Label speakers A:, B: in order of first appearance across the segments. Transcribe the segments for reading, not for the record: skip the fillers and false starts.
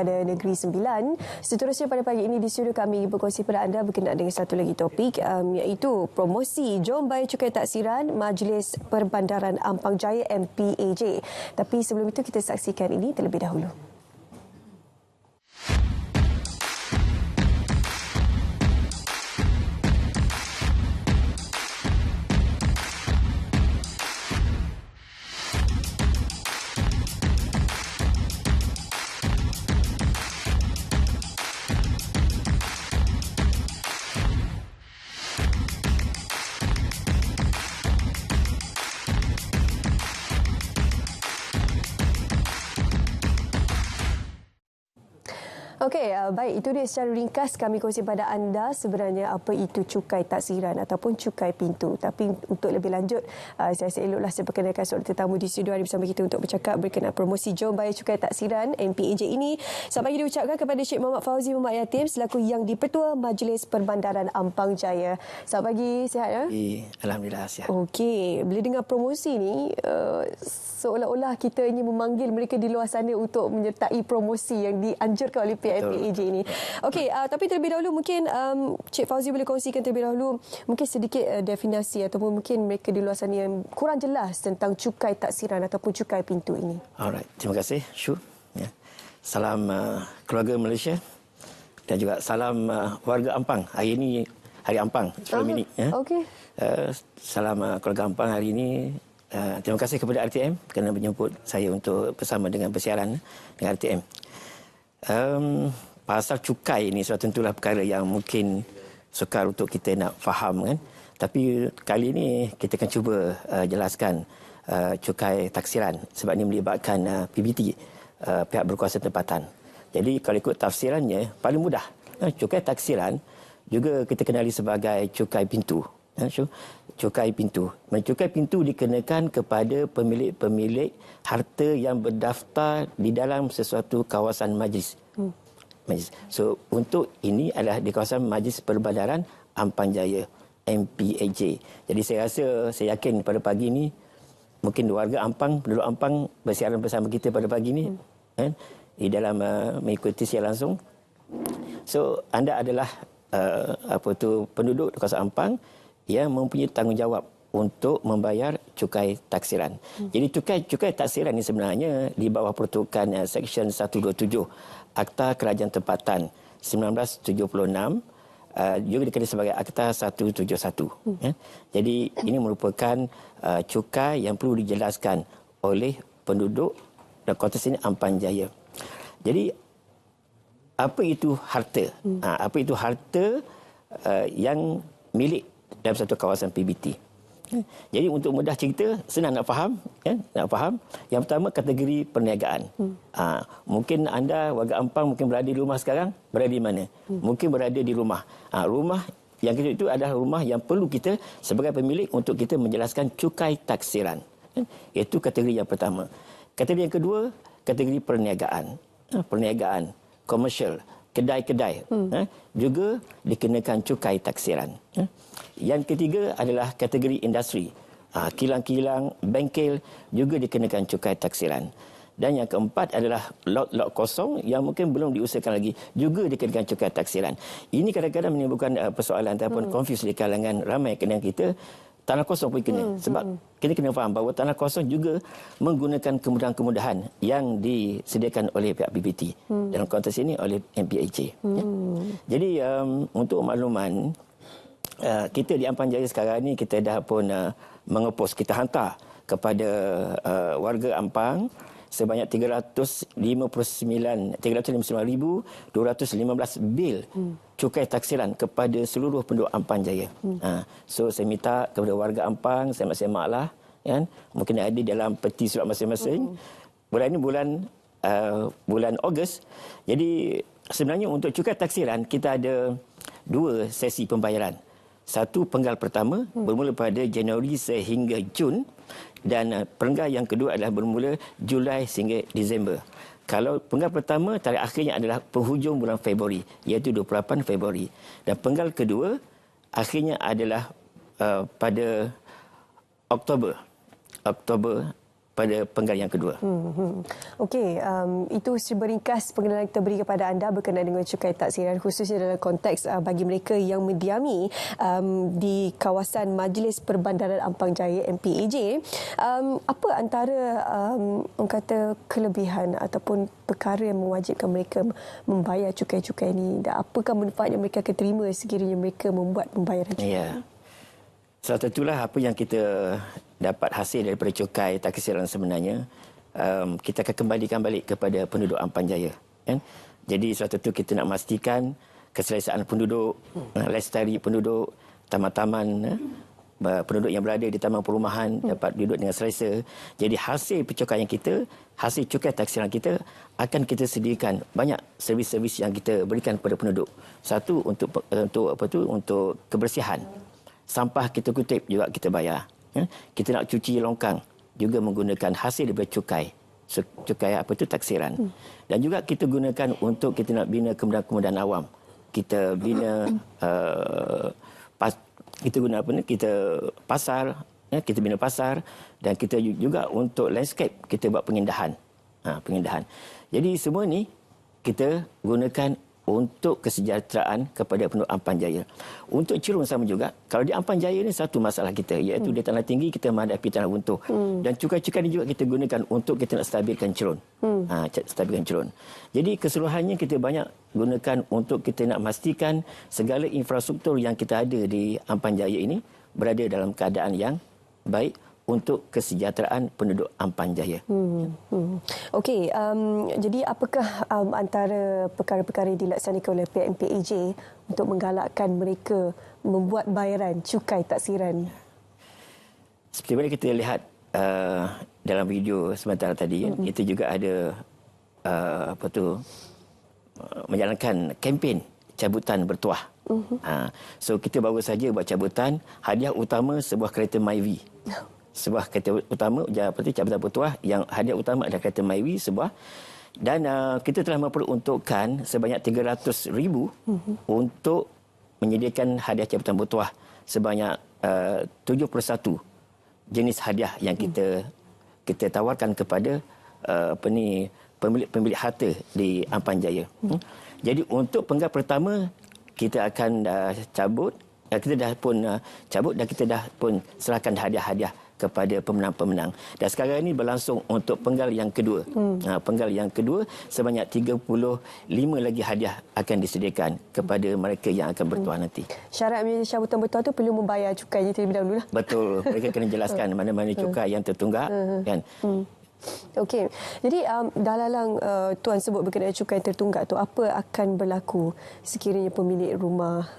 A: daripada Negeri Sembilan. Seterusnya pada pagi ini di studio kami berkongsi pada anda berkenaan dengan satu lagi topik iaitu promosi Jom Bayar Cukai Taksiran Majlis Perbandaran Ampang Jaya MPAJ. Tapi sebelum itu kita saksikan ini terlebih dahulu. Okey, baik, itu dia secara ringkas kami kongsi pada anda sebenarnya apa itu cukai taksiran ataupun cukai pintu. Tapi untuk lebih lanjut, saya rasa eloklah saya perkenalkan seorang tetamu di studio hari bersama kita untuk bercakap berkenaan promosi Jom Bayar Cukai Taksiran MPAJ ini. Selamat pagi diucapkan kepada Cik Muhammad Fauzi Muhammad Yatim selaku Yang di-Pertua Majlis Perbandaran Ampang Jaya. Selamat pagi, sihat ya?
B: Alhamdulillah sihat. Okey,
A: bila dengar promosi ni, seolah-olah kita ingin memanggil mereka di luar sana untuk menyertai promosi yang dianjurkan oleh MPAJ ini. Okey, tapi terlebih dahulu mungkin Cik Fauzi boleh kongsikan terlebih dahulu mungkin sedikit definisi ataupun mungkin mereka di luar sana yang kurang jelas tentang cukai taksiran ataupun cukai pintu ini.
B: Alright, terima kasih Syu. Ya. Salam keluarga Malaysia dan juga salam warga Ampang. Hari ini Hari Ampang 10 minit. Ya.
A: Okey.
B: Salam keluarga Ampang hari ini. Terima kasih kepada RTM kerana menjemput saya untuk bersama dengan bersiaran dengan RTM. Pasal cukai ini suatu tentulah perkara yang mungkin sukar untuk kita nak faham kan. Tapi kali ini kita akan cuba jelaskan cukai taksiran sebab ini melibatkan PBT, pihak berkuasa tempatan. Jadi kalau ikut tafsirannya paling mudah. Cukai taksiran juga kita kenali sebagai cukai pintu. Cukai pintu. Cukai pintu dikenakan kepada pemilik-pemilik harta yang berdaftar di dalam sesuatu kawasan majlis. So, untuk ini adalah di kawasan Majlis Perbandaran Ampang Jaya, MPAJ. Jadi saya rasa, saya yakin pada pagi ini, mungkin warga Ampang, penduduk Ampang bersiaran bersama kita pada pagi ini, di dalam mengikuti siaran langsung. So, anda adalah penduduk di kawasan Ampang yang mempunyai tanggungjawab untuk membayar cukai taksiran. Jadi cukai taksiran ini sebenarnya di bawah peruntukan Seksyen 127 Akta Kerajaan Tempatan 1976, juga dikenali sebagai Akta 171. Jadi ini merupakan cukai yang perlu dijelaskan oleh penduduk dan konteks ini Ampang Jaya. Jadi apa itu harta? Apa itu harta yang milik dalam satu kawasan PBT? Jadi untuk mudah cerita, senang nak faham, nak faham. Yang pertama kategori perniagaan. Mungkin anda warga Ampang mungkin berada di rumah sekarang, berada di mana? Mungkin berada di rumah. Rumah yang kita itu adalah rumah yang perlu kita sebagai pemilik untuk kita menjelaskan cukai taksiran. Itu kategori yang pertama. Kategori yang kedua, kategori perniagaan. Perniagaan, komersial, kedai-kedai juga dikenakan cukai taksiran. Yang ketiga adalah kategori industri. Kilang-kilang, bengkel juga dikenakan cukai taksiran. Dan yang keempat adalah lot-lot kosong yang mungkin belum diusahakan lagi juga dikenakan cukai taksiran. Ini kadang-kadang menimbulkan persoalan ataupun confuse di kalangan ramai kenal kita. Tanah kosong pun kena. Sebab kita kena faham bahawa tanah kosong juga menggunakan kemudahan-kemudahan yang disediakan oleh pihak PBT. Dalam konteks ini oleh MPAJ. Jadi untuk makluman, kita di Ampang Jaya sekarang ni kita dah pun mengepos, kita hantar kepada warga Ampang sebanyak 359,215 bil cukai taksiran kepada seluruh penduduk Ampang Jaya. So saya minta kepada warga Ampang, semak-semaklah, kan? Mungkin ada dalam peti surat masing-masing. Bulan ini bulan Ogos. Jadi sebenarnya untuk cukai taksiran kita ada dua sesi pembayaran. Satu penggal pertama bermula pada Januari sehingga Jun, dan penggal yang kedua adalah bermula Julai sehingga Disember. Kalau penggal pertama tarikh akhirnya adalah penghujung bulan Februari, iaitu 28 Februari. Dan penggal kedua akhirnya adalah pada Oktober pada penggal yang kedua.
A: Okey, itu seringkas pengenalan kita beri kepada anda berkenaan dengan cukai taksiran, khususnya dalam konteks bagi mereka yang mendiami di kawasan Majlis Perbandaran Ampang Jaya MPAJ. Apa antara orang kata kelebihan ataupun perkara yang mewajibkan mereka membayar cukai-cukai ini, dan apakah manfaat yang mereka akan terima sekiranya mereka membuat pembayaran cukai?
B: Ya. Salah satulah apa yang kita dapat hasil daripada cukai taksiran sebenarnya, kita akan kembalikan balik kepada penduduk Ampang Jaya. Kan? Jadi suatu itu kita nak memastikan keselesaan penduduk, lestari penduduk, taman-taman, penduduk yang berada di taman perumahan dapat duduk dengan selesa. Jadi hasil pencukaian kita, hasil cukai taksiran kita akan kita sediakan banyak servis-servis yang kita berikan kepada penduduk. Satu untuk kebersihan. Sampah kita kutip juga kita bayar. Kita nak cuci longkang juga menggunakan hasil daripada cukai. Cukai taksiran. Dan juga kita gunakan untuk kita nak bina kemudahan awam. Kita bina kita pasar, kita bina pasar, dan kita juga untuk landscape kita buat pengindahan. Pengindahan. Jadi semua ni kita gunakan untuk kesejahteraan kepada penduduk Ampang Jaya. Untuk Cerun sama juga. Kalau di Ampang Jaya ni satu masalah kita, iaitu di tanah tinggi kita menghadapi tanah runtuh. Dan cukai-cukai ni juga kita gunakan untuk kita nak stabilkan Cerun. Stabilkan Cerun. Jadi keseluruhannya kita banyak gunakan untuk kita nak memastikan segala infrastruktur yang kita ada di Ampang Jaya ini berada dalam keadaan yang baik untuk kesejahteraan penduduk Ampang Jaya.
A: Okey, jadi apakah antara perkara-perkara yang dilaksanakan oleh pihak MPAJ untuk menggalakkan mereka membuat bayaran cukai taksiran?
B: Seperti mana kita lihat dalam video sebentar tadi, kita juga ada menjalankan kempen cabutan bertuah. So kita baru saja buat cabutan hadiah utama sebuah kereta Myvi. Sebuah kereta utama cabutan bertuah yang hadiah utama adalah kereta Myvi sebuah, dan kita telah memperuntukkan sebanyak 300,000 untuk menyediakan hadiah cabutan bertuah sebanyak 71 jenis hadiah yang kita tawarkan kepada pemilik harta di Ampang Jaya. Jadi untuk penggal pertama kita akan cabut, kita dah pun cabut dan kita dah pun serahkan hadiah-hadiah kepada pemenang-pemenang. Dan sekarang ini berlangsung untuk penggal yang kedua. Penggal yang kedua sebanyak 35 lagi hadiah akan disediakan kepada mereka yang akan bertuah nanti.
A: Syarat menjadi cabutan bertuah tu perlu membayar cukainya terlebih dahulu lah.
B: Betul. Mereka kena jelaskan mana-mana cukai yang tertunggak. Kan?
A: Okey. Jadi dalam tuan sebut berkenaan cukai tertunggak tu, apa akan berlaku sekiranya pemilik rumah,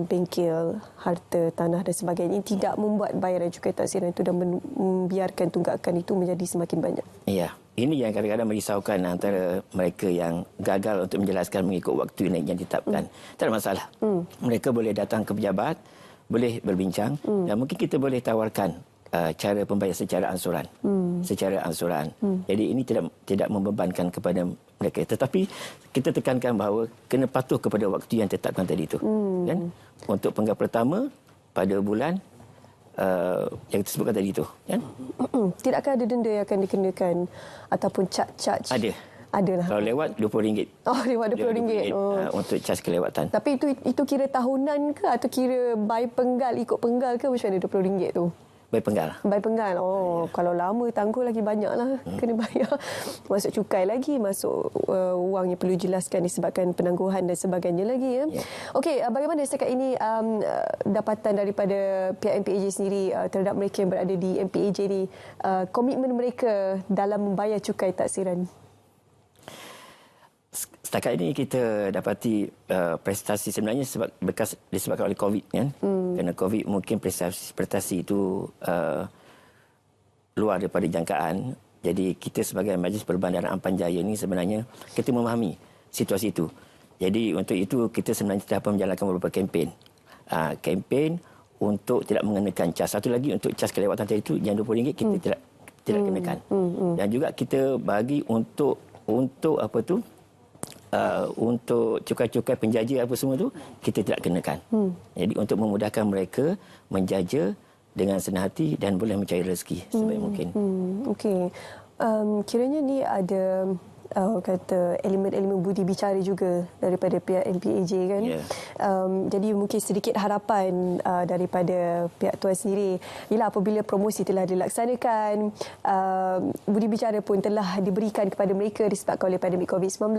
A: bengkel, harta, tanah dan sebagainya tidak membuat bayaran cukai taksiran itu dan membiarkan tunggakan itu menjadi semakin banyak?
B: Ya. Ini yang kadang-kadang merisaukan antara mereka yang gagal untuk menjelaskan mengikut waktu yang ditetapkan. Tak ada masalah. Mereka boleh datang ke pejabat, boleh berbincang, dan mungkin kita boleh tawarkan cara pembayaran secara ansuran. Secara ansuran. Jadi ini tidak membebankan kepada mereka. Tetapi kita tekankan bahawa kena patuh kepada waktu yang ditetapkan tadi itu. Kan? Untuk penggal pertama pada bulan yang kita sebutkan tadi itu. Kan?
A: Tidakkah ada denda yang akan dikenakan ataupun charge?
B: Ada.
A: Adalah.
B: Kalau lewat RM20.
A: Oh, lewat RM20.
B: Untuk cas kelewatan.
A: Tapi itu kira tahunan ke atau kira by penggal, ikut penggal ke, macam mana RM20 tu?
B: By penggal.
A: By penggal. Kalau lama tangguh lagi banyak lah. Kena bayar. Masuk cukai lagi, masuk wang yang perlu jelaskan disebabkan penangguhan dan sebagainya lagi. Ya. Okey, bagaimana setakat ini dapatan daripada pihak MPAJ sendiri terhadap mereka yang berada di MPAJ ni, komitmen mereka dalam membayar cukai taksiran?
B: Setakat ini kita dapati prestasi sebenarnya disebabkan oleh COVID, kan? Kerana COVID mungkin prestasi itu luar daripada jangkaan. Jadi kita sebagai Majlis Perbandaran Ampang Jaya ini sebenarnya kita memahami situasi itu. Jadi untuk itu kita sebenarnya telah menjalankan beberapa kempen. Kempen untuk tidak mengenakan cas. Satu lagi untuk cas kelewatan tadi itu yang RM20 kita tidak kenakan. Dan juga kita bagi untuk untuk cukai-cukai penjaja apa semua tu kita tidak kenakan. Jadi untuk memudahkan mereka menjaja dengan senang hati dan boleh mencari rezeki sebaik mungkin.
A: Okey. Kiranya ni ada kata elemen-elemen budi bicara juga daripada pihak MPAJ kan.
B: Ya.
A: Jadi mungkin sedikit harapan daripada pihak tuan sendiri. Ialah apabila promosi telah dilaksanakan, budi bicara pun telah diberikan kepada mereka disebabkan oleh pandemik COVID-19.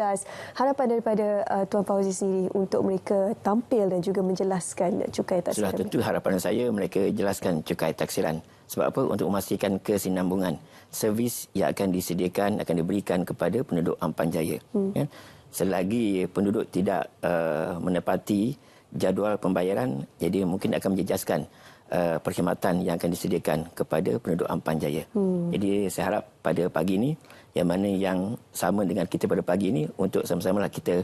A: Harapan daripada Tuan Fauzi sendiri untuk mereka tampil dan juga menjelaskan cukai taksiran.
B: Sudah tentu harapan saya mereka jelaskan cukai taksiran. Sebab apa? Untuk memastikan kesinambungan servis yang akan disediakan, akan diberikan kepada penduduk Ampang Jaya. Ya. Selagi penduduk tidak menepati jadual pembayaran, jadi mungkin akan menjejaskan perkhidmatan yang akan disediakan kepada penduduk Ampang Jaya. Jadi saya harap pada pagi ini, yang mana yang sama dengan kita pada pagi ini, untuk sama-sama lah kita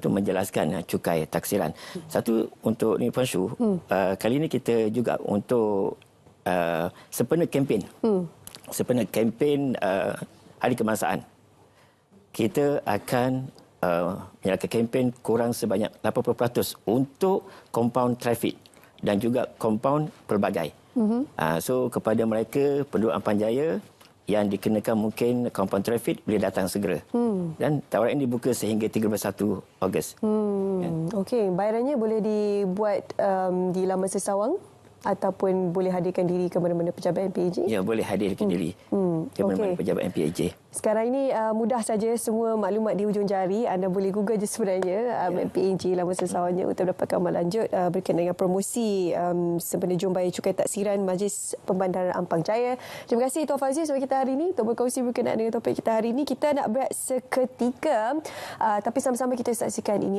B: menjelaskan cukai taksiran. Satu untuk ni Puan Shu, kali ini kita juga untuk sempena kempen. Sempena kempen Hari Kebangsaan. Kita akan menyalakan kempen kurang sebanyak 80% untuk kompaun trafik dan juga kompaun pelbagai. So kepada mereka penduduk Ampang Jaya yang dikenakan mungkin kompaun trafik boleh datang segera. Dan tawaran ini dibuka sehingga 31 Ogos.
A: Okey, bayarannya boleh dibuat di laman sesawang ataupun boleh hadirkan diri ke mana-mana pejabat MPAJ?
B: Ya, boleh hadirkan diri ke mana-mana pejabat MPAJ.
A: Sekarang ini mudah saja, semua maklumat di hujung jari. Anda boleh Google je sebenarnya MPAJ laman sesawangnya untuk mendapatkan maklumat lanjut berkaitan dengan promosi sempena Jumbaya Cukai Taksiran Majlis Pembandaran Ampang Jaya. Terima kasih Tuan Fauzi sebab kita hari ini untuk berkongsi berkenaan dengan topik kita hari ini. Kita nak berehat seketika tapi sama-sama kita saksikan ini.